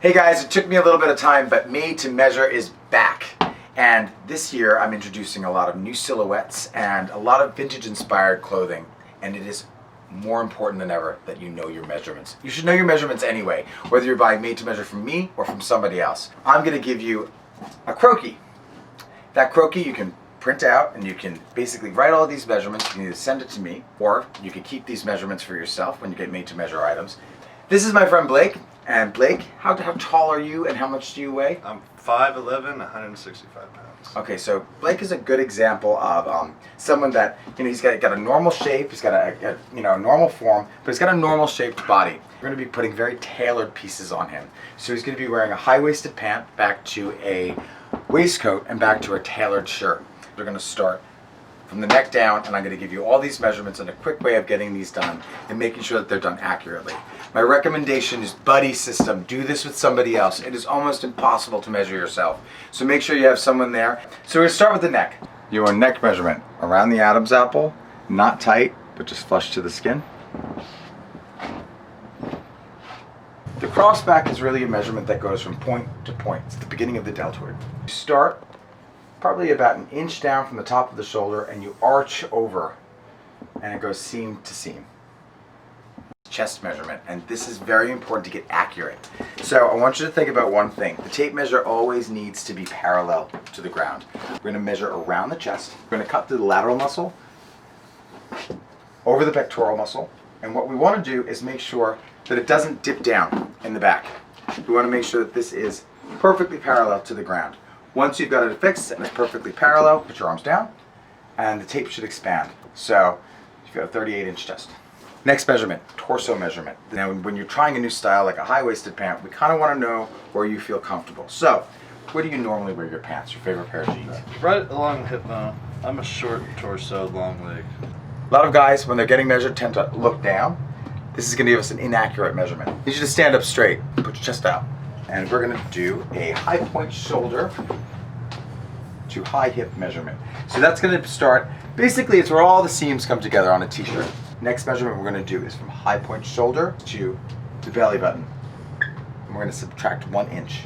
Hey guys, it took me a little bit of time, but Made to Measure is back. And this year I'm introducing a lot of new silhouettes and a lot of vintage inspired clothing. And it is more important than ever that you know your measurements. You should know your measurements anyway, whether you're buying Made to Measure from me or from somebody else. I'm gonna give you a croquis. That croquis you can print out and you can basically write all of these measurements. You can either send it to me or you can keep these measurements for yourself when you get Made to Measure items. This is my friend Blake. And Blake, how tall are you and how much do you weigh? I'm 5'11", 165 pounds. Okay, so Blake is a good example of someone that, he's got a normal shape, he's got a normal form, but he's got a normal shaped body. We're going to be putting very tailored pieces on him. So he's going to be wearing a high-waisted pant back to a waistcoat and back to a tailored shirt. We're going to start from the neck down, and I'm going to give you all these measurements and a quick way of getting these done and making sure that they're done accurately. My recommendation is buddy system. Do this with somebody else. It is almost impossible to measure yourself. So make sure you have someone there. So we're going to start with the neck. Your neck measurement around the Adam's apple, not tight, but just flush to the skin. The crossback is really a measurement that goes from point to point. It's the beginning of the deltoid. You start probably about an inch down from the top of the shoulder and you arch over and it goes seam to seam. Chest measurement, and this is very important to get accurate. So I want you to think about one thing. The tape measure always needs to be parallel to the ground. We're going to measure around the chest. We're going to cut through the lateral muscle, over the pectoral muscle, and what we want to do is make sure that it doesn't dip down in the back. We want to make sure that this is perfectly parallel to the ground. Once you've got it fixed and it's perfectly parallel, put your arms down, and the tape should expand. So you've got a 38-inch chest. Next measurement, torso measurement. Now when you're trying a new style like a high-waisted pant, we kind of want to know where you feel comfortable. So, where do you normally wear your pants, your favorite pair of jeans? Right along the hip bone. I'm a short torso, long leg. A lot of guys, when they're getting measured, tend to look down. This is going to give us an inaccurate measurement. I need you to stand up straight, put your chest out. And we're going to do a high point shoulder to high hip measurement. So that's going to start, basically it's where all the seams come together on a t-shirt. Next measurement we're going to do is from high point shoulder to the belly button. And we're going to subtract 1 inch.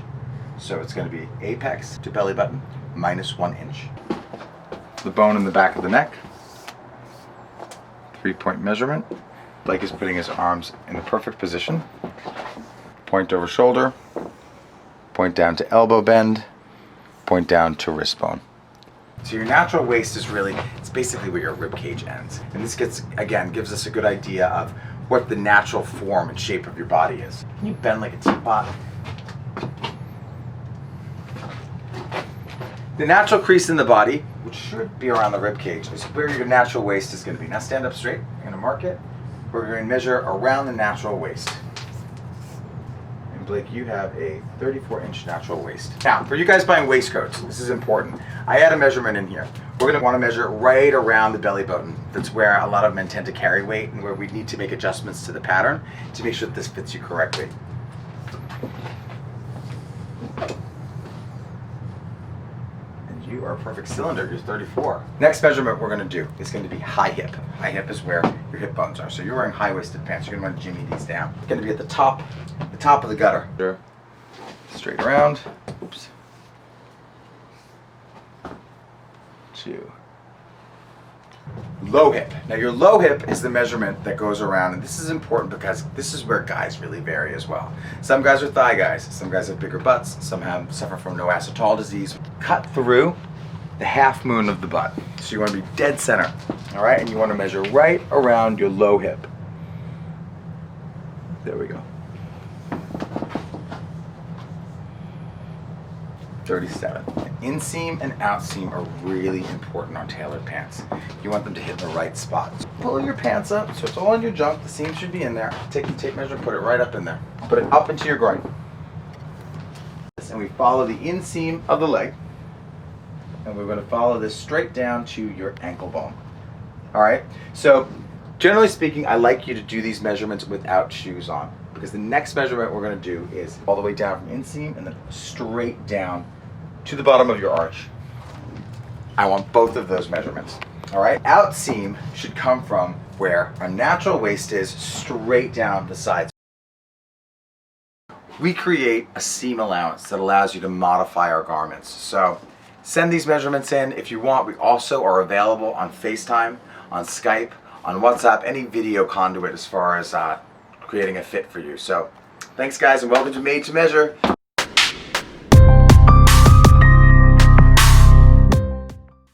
So it's going to be apex to belly button minus 1 inch. The bone in the back of the neck. 3-point measurement. Blake is putting his arms in the perfect position. Point over shoulder. Point down to elbow bend. Point down to wrist bone. So your natural waist is really, it's basically where your rib cage ends. And this gives us a good idea of what the natural form and shape of your body is. Can you bend like a teapot? The natural crease in the body, which should be around the rib cage, is where your natural waist is going to be. Now stand up straight. I'm going to mark it. We're going to measure around the natural waist. Blake, you have a 34-inch natural waist. Now, for you guys buying waistcoats, this is important. I add a measurement in here. We're going to want to measure right around the belly button. That's where a lot of men tend to carry weight and where we need to make adjustments to the pattern to make sure that this fits you correctly. And you are a perfect cylinder. You're 34. Next measurement we're going to do is going to be high hip. High hip is where your hip bones are. So you're wearing high-waisted pants. You're going to want to jimmy these down. It's going to be at the top of the gutter. Sure. Straight around. Oops. 2. Low hip. Now your low hip is the measurement that goes around, and this is important because this is where guys really vary as well. Some guys are thigh guys. Some guys have bigger butts. Some suffer from no acetol disease. Cut through the half moon of the butt. So you want to be dead center. All right, and you want to measure right around your low hip. There we go. 37. Inseam and outseam are really important on tailored pants. You want them to hit the right spots. Pull your pants up so it's all in your junk. The seam should be in there. Take the tape measure, put it right up in there. Put it up into your groin. And we follow the inseam of the leg. And we're going to follow this straight down to your ankle bone. All right, so generally speaking, I like you to do these measurements without shoes on because the next measurement we're going to do is all the way down from inseam and then straight down to the bottom of your arch. I want both of those measurements. All right, outseam should come from where our natural waist is straight down the sides. we create a seam allowance that allows you to modify our garments. So send these measurements in if you want. We also are available on FaceTime, on Skype, on WhatsApp, any video conduit as far as creating a fit for you. So thanks guys, and welcome to Made to Measure.